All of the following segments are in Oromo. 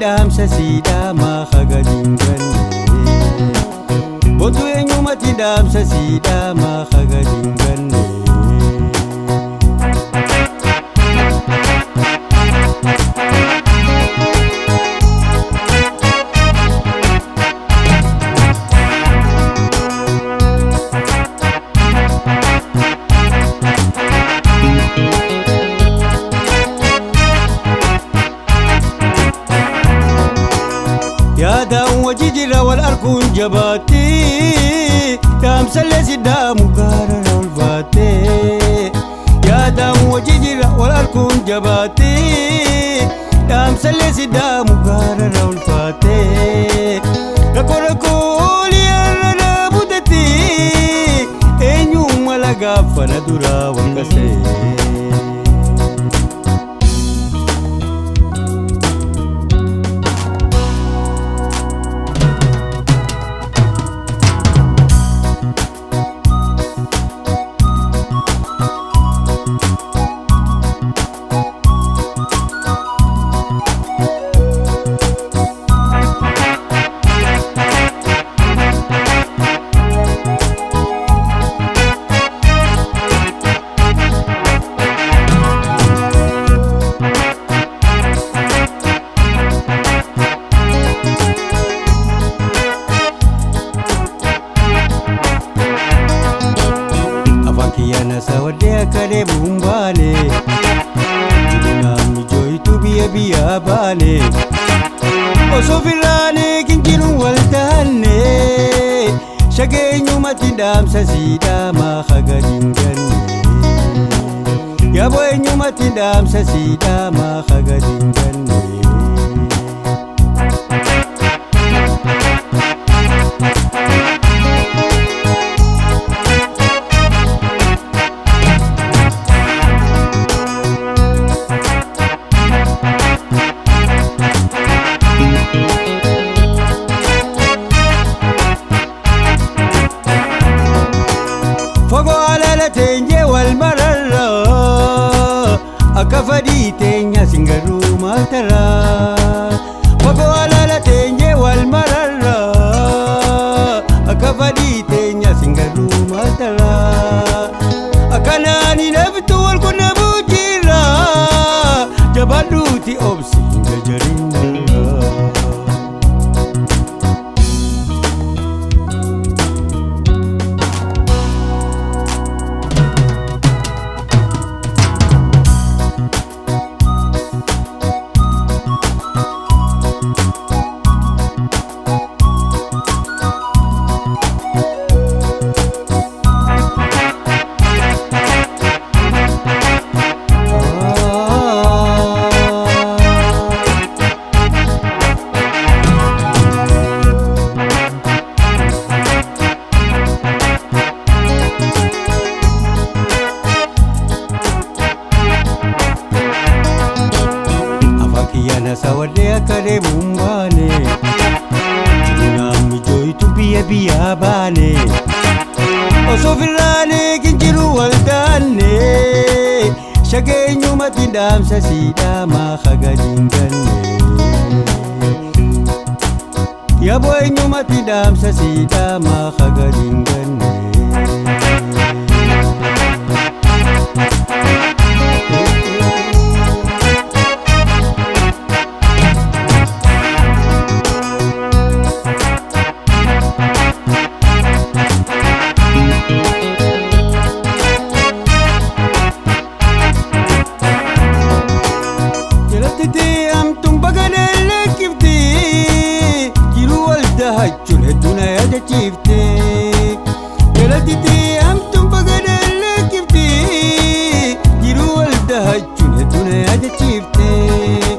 dhaamsa siidhaa maaqa gadiin ganne. Botu eenyumatti dhaamsa siidhaa maaqa gadiin ganne. Yaadaan wajji jira wal arguun jabaatee dhaamsallee siidhaa gaarara ulfaatee. Yaadaan wajji jira wal arguun jabaatee dhaamsallee siidhaa gaarara ulfaatee. Rakkoo rakkoo liyaarra butatee eenyummaa lagaafana duraa wal qasee. Afaan Kiyyaan Hasawadhe akka deemuun baale namni jooytu biyya baale. Osoo firraanee kinjiruun wal taanne shageenyumatti dhaamsa siidhaa maaqa gadiin ganne. Yaaboo eenyumatti dhaamsa siidhaa maaqa gadiin ganne. Fogoo alaala teenyee wal mararra akka fadhii teenya singaruu maaltara. Fogoo alaala teenyee wal mararra akka fadhii teenya singaruu maaltara. Akkanaan naftu wal qunnamuu jira jabaadhuuti obsi gajarinna. Kiyyaan Hasawadhe akka deemuun baale namni jooytu biyya baale. Osoo firraanee kinjiruun wal taanne shageenyumatti dhaamsa siidhaa maaqa gadiin ganne. Yaaboo eenyumatti dhaamsa siidhaa maaqa gadiin ganne. Hachuun hedduun yaadachiiftee jalatti amtuun bagaadhaan kiftee jiruu waldaa hachuun hedduun yaadachiiftee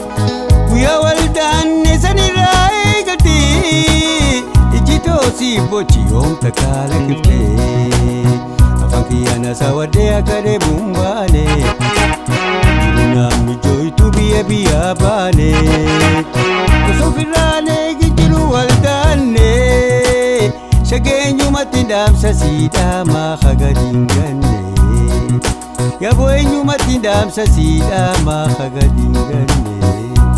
guyyaa waldaan sanirraa eegaltee iji toosii bochi yoomta kaala kiftee. Afaan Kiyyaan Hasawadhe akka deemuun baale namni jooytu biyya baale. Osoo firraanee kinjiruun wal taanne shageenyumatti dhaamsa siidhaa maaqa gadiin ganne. Yaaboo eenyumatti dhaamsa siidhaa maaqa gadiin ganne.